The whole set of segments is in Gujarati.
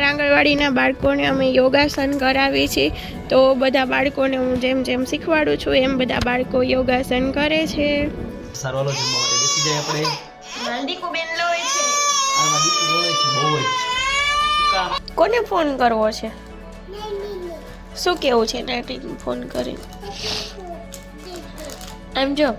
અમારા આંગણવાડીના બાળકોને અમે યોગાસન કરાવીએ છીએ તો બધા બાળકોને હું જેમ જેમ શીખવાડું છું એમ બધા બાળકો યોગાસન કરે છે. સારવાલો જમવા માટે બેસી જાય આપણે. દીકુ બેન લોય છે. આમાં દીકુ રોવે છે બહુ જ. શું કામ? કોને ફોન કરવો છે? શું કેવું છે નાટીને ફોન કરીને? એમ જો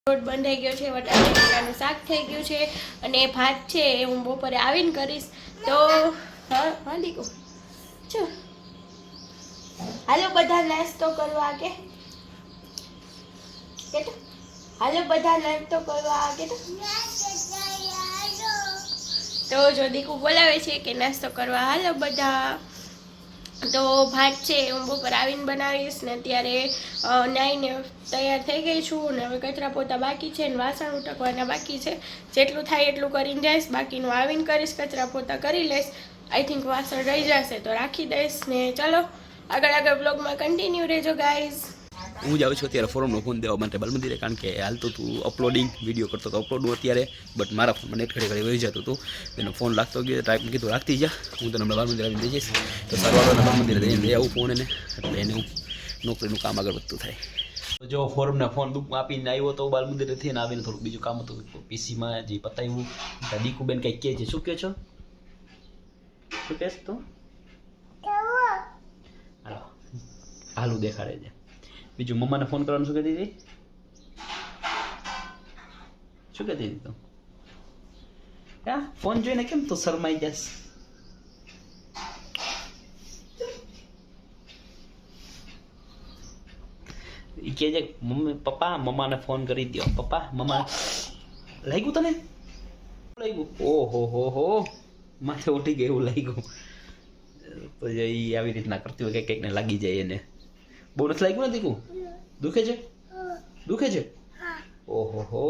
રોટ બંધાઈ ગયો છે, વટાણાનું શાક થઈ ગયું છે અને ભાત છે એ હું બપોરે આવીને કરીશ. તો હા દીકુ જો હાલો બધા નાસ્તો કરવા કે હાલો બધા નાસ્તો કરવા કે તો જો દીકુ બોલાવે છે કે નાસ્તો કરવા હાલો બધા. તો ભાત છે હું બપોર આવીને બનાવીશ ને અત્યારે નાઈને તૈયાર થઈ ગઈ છું ને હવે કચરા પોતા બાકી છે ને વાસણ ઉટકવાના બાકી છે. જેટલું થાય એટલું કરીને જઈશ, બાકીનું આવીને કરીશ, કચરા પોતા કરી લઈશ. આઈ થિંક વાસણ રહી જશે તો રાખી દઈશ ને ચલો આગળ બ્લોગમાં કન્ટિન્યુ રહેજો ગાઈઝ. હું જાઉં છું અત્યારે ફોરમનો ફોન દેવા માટે બાલમંદિરે, કારણ કે હાલતું હતું અપલોડિંગ, વિડીયો કરતો હતો અપલોડનું અત્યારે, બટ મારા ફોનમાં નેટ ઘડી વહી જતું હતું. એનો ફોન લાગતો ગયો, ટાઈપ કીધું રાખતી જા, હું તને હમણાં બાલમંદિર આવીને દઈ જઈશ. તો સારવારના બાલમંદિરે દઈને લઈ આવું ફોન એને, એટલે એને નોકરીનું કામ આગળ વધતું થાય. તો જો ફોરમના ફોન બુકમાં આપીને આવ્યો તો બાલમંદિરેથી ને આવીને થોડુંક બીજું કામ હતું પીસીમાં જે પતાવ્યું. દીકુબેન કંઈક કહે છે, શું કહે છો? શું કહેશ તું? હાલો હાલું દેખાડે છે. બીજું મમ્માને ફોન કરવાનું શું કહેતી હતી? શું કહેતી હતી તું? હા ફોન જોઈને કેમ તું શરમાઈ જશ? એ કહે છે મમ્મી પપ્પા મમ્માને ફોન કરી દો. પપ્પા મમ્મા લાગ્યું તને? લાગ્યું? ઓહો હો માથે ઉઠી ગયું એવું લાગ્યું. તો એ આવી રીતના કરતી હોય કંઈક ને લાગી જાય એને. બહુ નથી લાગ્યું ને દીકુ? દુખે છે? દુખે છે? ઓહો હો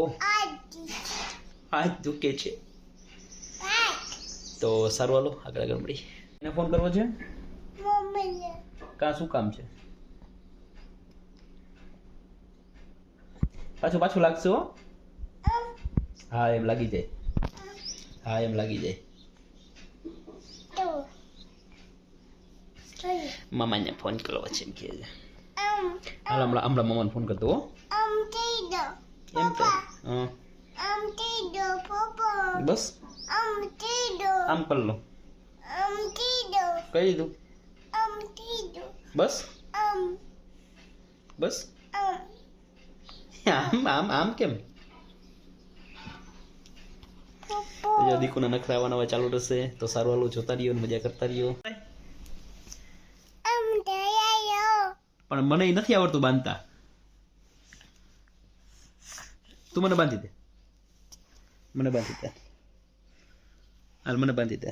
હાથ દુખે છે. તો સારું હાલો આગળ મળી. એને ફોન કરવો છે? કાં શું કામ છે? પાછું લાગશે હો. હા એમ લાગી જાય. હા એમ લાગી જાય. મામાને ફોન કરવો છે એમ કહે છે. હાલ હમણાં મામાને ફોન કરતો હો. એમ તો બસ આમ કર લો. કહી દીધું બસ બસ આમ કેમ? દીકુના નખરા આવવાના ચાલુ રહેશે. તો સારું હાલો જોતા રહ્યો ને મજા કરતા રહ્યો. પણ મને નથી આવડતું બાંધતા. તું મને બાંધી દે. મને બાંધી દે. હાલ મને બાંધી દે.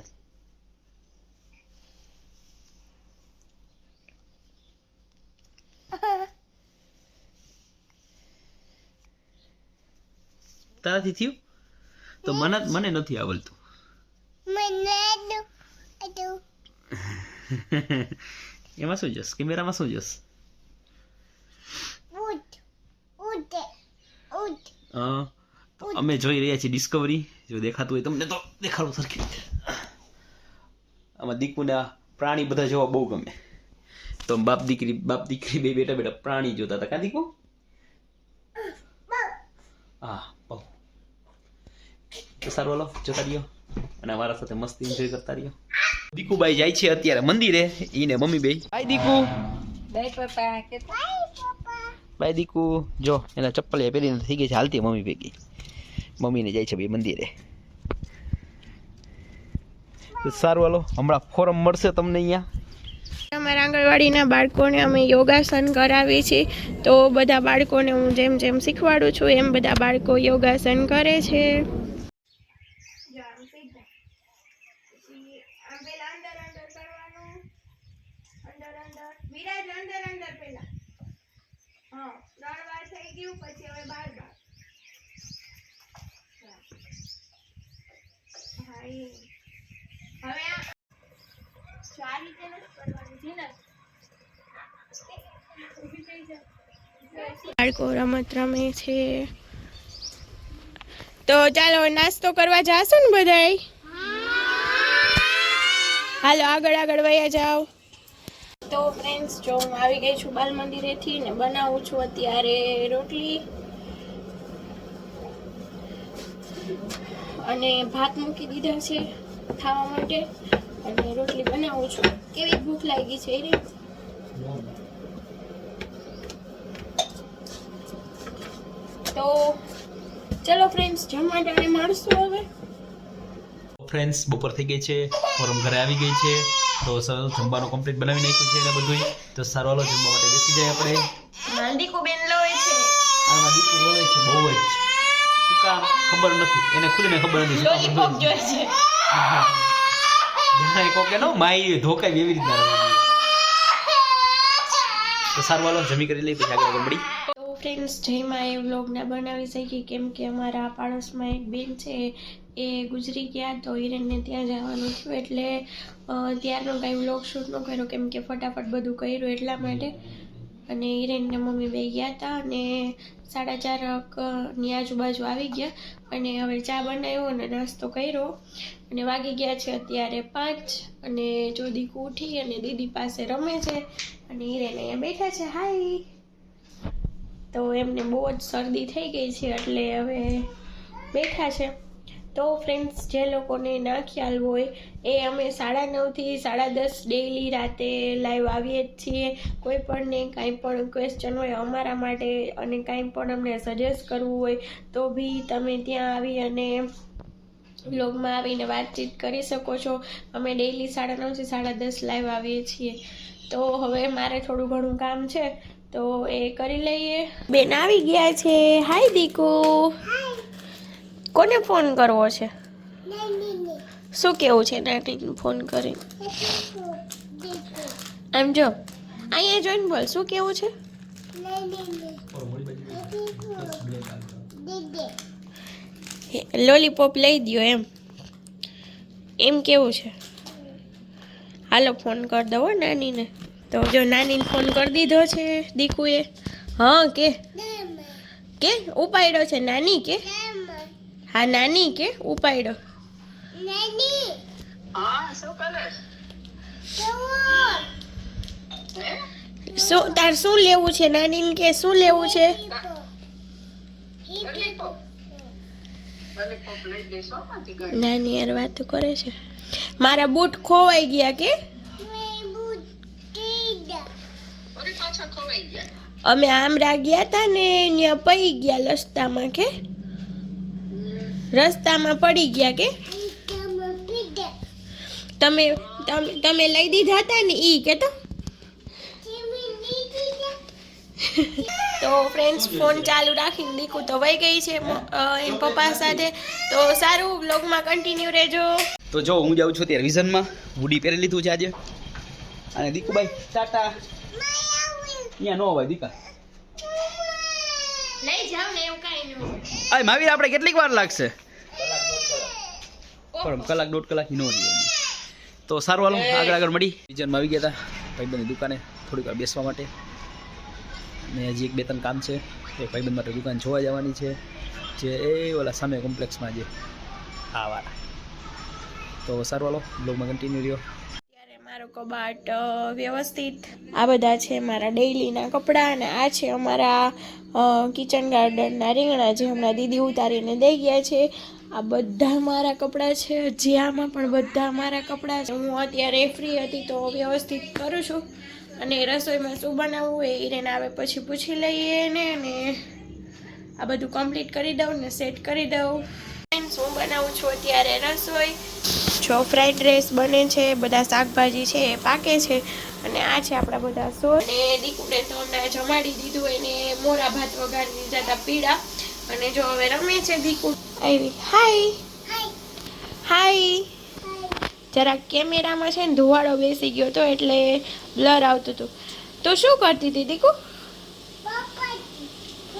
તારાથી થયું? તો મને નથી આવડતું. એમાં શું જોશ? કેમેરામાં શું જોશ? અમે જોઈ રહ્યા છીએ ડિસ્કવરી. જો દેખાતું હોય તમને તો દેખાડું સરખી રીતે. આમાં દીકુના પ્રાણી બધા જોવા બહુ ગમે. તો બાપ દીકરી બે બેટા પ્રાણી જોતા હતા. કા દીકુ? હા બહુ. તો સારું હાલો જોતા રહ્યો અને અમારા સાથે મસ્તી એન્જોય કરતા રહ્યો. દીકુભાઈ જાય છે અત્યારે મંદિરે, ઈને મમ્મી બે. બાય દીકુ. બાય પપ્પા. બાય દીકુ. જો એના ચપ્પલ પહેરીને થઈ ગઈ છે હાલતી મમ્મી ભેગી. મમ્મીને જાય છે બે મંદિરે. સારું હાલો હમણાં ફોરમ મળશે તમને અહીંયા. અમારા આંગણવાડીના બાળકોને અમે યોગાસન કરાવીએ છીએ તો બધા બાળકોને હું જેમ જેમ શીખવાડું છું એમ બધા બાળકો યોગાસન કરે છે. આમ પેલા અંદર અંદર કરવાનું, અંદર અંદર વિરાજ અંદર અંદર પેલા. હા 3 વાર થઈ ગયું, પછી હવે 12 વાર. હા એ હવે આ રીતે નથી કરવાનું છે ને. બાળકો રમત રમે છે, તો ચાલો નાસ્તો કરવા જાશો ને બધાય. હાલો આગળ આગળ વયા જાઓ. તો ફ્રેન્ડ્સ જો હું આવી ગઈ છું બાલ મંદિરેથી ને બનાવું છું અત્યારે રોટલી અને ભાત મૂકી દીધા છે ખાવા માટે અને રોટલી બનાવું છું. કેવી ભૂખ લાગી છે રે. તો ચલો ફ્રેન્ડ્સ જમવા ટાણે મળશું હવે. ફ્રેન્ડ્સ બપોર થઈ ગઈ છે, ફોરમ ઘરે આવી ગઈ છે, તો સર જમવાનું કમ્પ્લીટ બનાવી નાખ્યું છે ને બધું. તો સારો હાલો જમવા માટે બેસી જાય આપણે. માલદીકો બેન લોય છે, આમાં દીકરો રોવે છે બહુ જ. શું કામ ખબર નથી એને, ખુદને ખબર નથી. લોલીપોપ જોઈ છે. જાણે કોકે નો માઈ ધોકાઈ એવી રીતના રમે. તો સારું હાલો જમી કરી લઈ પછી આગળ મળી. તો ફ્રેન્ડ્સ જયમાં એ વ્લોગ ના બનાવી શકી કેમ કે અમારા પાડોશમાં એક બેન છે એ ગુજરી ગયા, તો હિરેનને ત્યાં જવાનું થયું એટલે ત્યારનો કાંઈ વ્લોગ શૂટ ન કર્યો કેમ કે ફટાફટ બધું કર્યું એટલા માટે. અને હિરેન ને મમ્મી બે ગયા હતા અને 4:30 ની આજુબાજુ આવી ગયા અને હવે ચા બનાવ્યો અને નાસ્તો કર્યો અને વાગી ગયા છે અત્યારે 5 અને જો દીકુ ઉઠી અને દીદી પાસે રમે છે અને હિરેન અહીંયા બેઠા છે. હાય. તો એમને બહુ જ શરદી થઈ ગઈ છે એટલે હવે બેઠા છે. તો ફ્રેન્ડ્સ જે લોકોને ના ખ્યાલ હોય એ અમે 9:30 થી 10:30 ડેઈલી રાતે લાઈવ આવીએ જ છીએ. કોઈ પણને કાંઈ પણ ક્વેશ્ચન હોય અમારા માટે અને કાંઈ પણ અમને સજેસ્ટ કરવું હોય તો બી તમે ત્યાં આવી અને બ્લોગમાં આવીને વાતચીત કરી શકો છો. અમે ડેઈલી 9:30 થી 10:30 લાઈવ આવીએ છીએ. તો હવે મારે થોડું ઘણું કામ છે તો એ કરી લઈએ. બેન આવી ગયા છે. હાય દીકુ. કોને ફોન કરવો છે? શું કેવું છે નાનીને ફોન કરી? આમ જો અહીંયા જોઈને બોલ શું કેવું છે? લોલીપોપ લઈ દ્યો એમ કેવું છે. હાલો ફોન કરી દો નાનીને. તો જો નાનીને ફોન કરી દીધો છે દીકુએ. હા કે ઉપાડ્યો છે નાની કે? હા નાની કે ઉપાડ્યો. શું તાર શું લેવું છે નાનીને કે શું લેવું છે? નાની યાર વાતો કરે છે. મારા બૂટ ખોવાઈ ગયા કે? અમે આમરા ગયા તા ને ત્યાં પડી ગયા રસ્તામાં કે? રસ્તામાં પડી ગયા કે? તમે લઈ દીધા હતા ને ઈ કે? તો ફ્રેન્ડ્સ ફોન ચાલુ રાખીને દીકુ તો વહી ગઈ છે એન પપ્પા સાથે. તો સારું વ્લોગમાં કન્ટિન્યુ રહેજો. તો જો હું જાઉં છું ત્યાં રિવિઝનમાં. હુડી પહેરી લીધું છે આજે. અને દીકુભાઈ ટાટા. અહીંયા નો હોય દીકા. લઈ જાવ ને એવું કાઈ ન હોય. અય માવીર આપણે કેટલીક વાર લાગશે? કલાક 1.5 કલાક નો રહ્યો. તો સારું હાલો આગળ મળી. રિવિઝનમાં આવી ગયા હતા ભાઈબંધની દુકાને થોડીક વાર બેસવા માટે. ને હજી 1-2 કામ છે. એક ભાઈબંધ માટે દુકાન જોવા જવાની છે જે એ ઓલા સામે કોમ્પ્લેક્સમાં જે આ વાળા. તો સારું હાલો બ્લોગમાં કન્ટિન્યુ રહ્યો. ત્યારે મારો કબાટ વ્યવસ્થિત. આ બધા છે મારા ડેઈલીના કપડાં અને આ છે અમારા કિચન ગાર્ડનના રીંગણા જે હમણાં દીદી ઉતારીને દઈ ગયા છે. આ બધા મારા કપડાં છે. હજી આમાં પણ બધા મારા કપડાં છે. હું અત્યારે ફ્રી હતી તો વ્યવસ્થિત કરું છું અને રસોઈમાં શું બનાવવું એ હિરેન આવે પછી પૂછી લઈએ ને આ બધું કમ્પ્લીટ કરી દઉં ને સેટ કરી દઉં. હું બનાવું છું અત્યારે રસોઈ. જો ફ્રાઈડ રાઈસ બને છે, બધા શાકભાજી છે એ પાકે છે અને આ છે આપણા બધા સોસ. અને દીકુને તો હમણાં જમાડી દીધું એને મોરા ભાત વગાડી દીધા હતા પીળા. અને જો હવે રમે છે દીકુ. આવી હાય હાય જય જરાક કેમેરામાં છે ને ધુવાડો બેસી ગયો હતો એટલે બ્લર આવતું હતું. તો શું કરતી હતી દીકુ?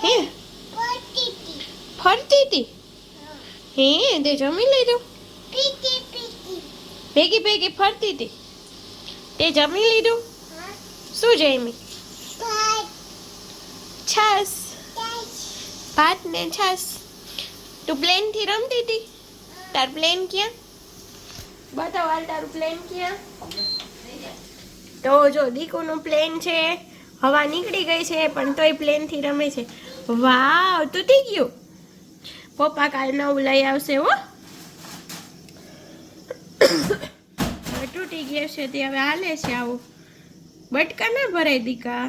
હે ફરતી હતી? હે તે જમી લીધું? ભેગી ભેગી ફરતી હતી. તે જમી લીધું? શું જમી? છાસ. ભાત ને છાસ. તું પ્લેન થી રમતી હતી? તાર પ્લેન ક્યાં? બતાવ હાલ તારું પ્લેન ક્યાં? તો જો દીકુનું પ્લેન છે, હવા નીકળી ગઈ છે પણ તોય પ્લેન થી રમે છે. વાવ, તૂટી ગયું. પપ્પા કાલ નવું લઈ આવશે હો. હવે તૂટી ગયા છે તે હવે હાલે છે આવું. બટકા ના ભરાય દીકા.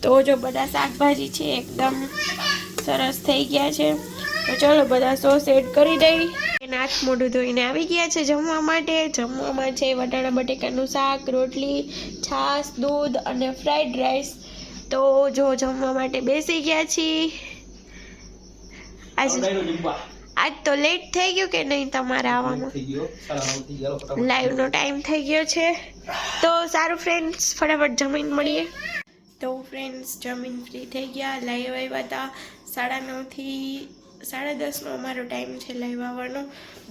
તો જો બધા શાકભાજી છે એકદમ સરસ થઈ ગયા છે. તો ચલો બધા સોસ એડ કરી દઈ. હાથ મોઢું ધોઈને આવી ગયા છે જમવા માટે. જમવામાં છે વટાણા બટેકાનું શાક, રોટલી, છાશ, દૂધ અને ફ્રાઈડ રાઈસ. તો જો જમવા માટે બેસી ગયા છીએ. આજ તો લેટ થઈ ગયું કે નહીં તમારે આવવામાં? લાઈવ નો ટાઈમ થઈ ગયો છે. તો સારું ફ્રેન્ડ્સ, ફટાફટ જમીન મળીએ. તો ફ્રેન્ડ્સ જમીન ફ્રી થઈ ગયા. લાઈવ આવ્યા હતા 9:30 થી 10:30નો અમારો ટાઈમ છે લાઈવ આવવાનો.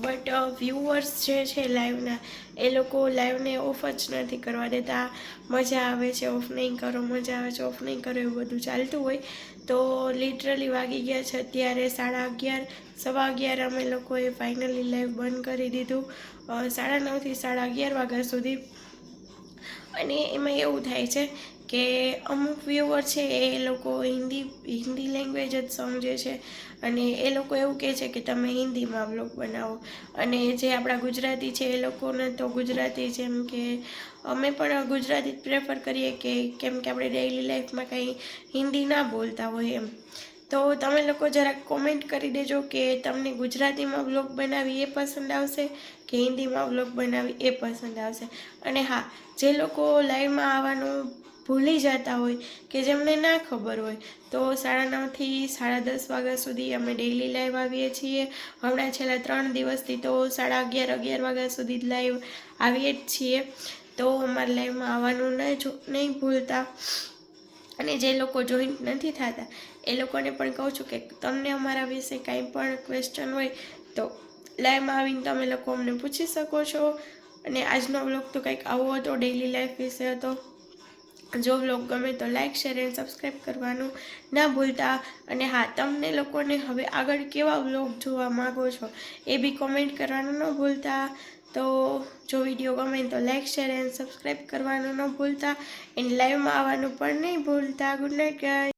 બટ વ્યુઅર્સ જે છે લાઈવના એ લોકો લાઈવને ઓફ જ નથી કરવા દેતા. મજા આવે છે ઓફ નહીં કરો, મજા આવે છે ઓફ નહીં કરો, એવું બધું ચાલતું હોય. તો લિટરલી વાગી ગયા છે અત્યારે 11:30, 11:15 અમે લોકોએ ફાઇનલી લાઈવ બંધ કરી દીધું 9:30 થી 11:30 વાગ્યા સુધી. અને એમાં એવું થાય છે કે અમુક વ્યુઅર છે એ લોકો હિન્દી લેંગ્વેજ જ સમજે છે અને એ લોકો એવું કહે છે કે તમે હિન્દીમાં વ્લોગ બનાવો. અને જે આપણા ગુજરાતી છે એ લોકોને તો ગુજરાતી, જેમ કે અમે પણ ગુજરાતી જ પ્રેફર કરીએ કે કેમ કે આપણે ડેઈલી લાઈફમાં કંઈ હિન્દી ના બોલતા હોય એમ. તો તમે લોકો જરાક કોમેન્ટ કરી દેજો કે તમને ગુજરાતીમાં વ્લોગ બનાવી એ પસંદ આવશે કે હિન્દીમાં વ્લોગ બનાવી એ પસંદ આવશે. અને હા, જે લોકો લાઈવમાં આવવાનું ભૂલી જતા હોય કે જેમને ના ખબર હોય તો 9:30 થી 10:30 વાગ્યા સુધી અમે ડેઈલી લાઈવ આવીએ છીએ. હમણાં છેલ્લા 3 દિવસથી તો 11:30 વાગ્યા સુધી જ લાઈવ આવીએ જ છીએ. તો અમારે લાઈવમાં આવવાનું નહીં ભૂલતા. અને જે લોકો જોઈન્ટ નથી થતા એ લોકોને પણ કહું છું કે તમને અમારા વિશે કાંઈ પણ ક્વેશ્ચન હોય તો લાઈવમાં આવીને તમે લોકો અમને પૂછી શકો છો. અને આજનો વ્લોગ તો કંઈક આવો હતો, ડેઈલી લાઈફ વિશે હતો. જો વ્લોગ ગમે તો લાઈક, શેર એન્ડ સબસ્ક્રાઈબ કરવાનું ના ભૂલતા. અને હા, તમને લોકોને હવે આગળ કેવા વ્લોગ જોવા માગો છો એ બી કોમેન્ટ કરવાનું ન ભૂલતા. તો જો વિડીયો ગમે તો લાઈક, શેર એન્ડ સબસ્ક્રાઈબ કરવાનું ન ભૂલતા. એન્ડ લાઈવમાં આવવાનું પણ નહીં ભૂલતા. Good night guys.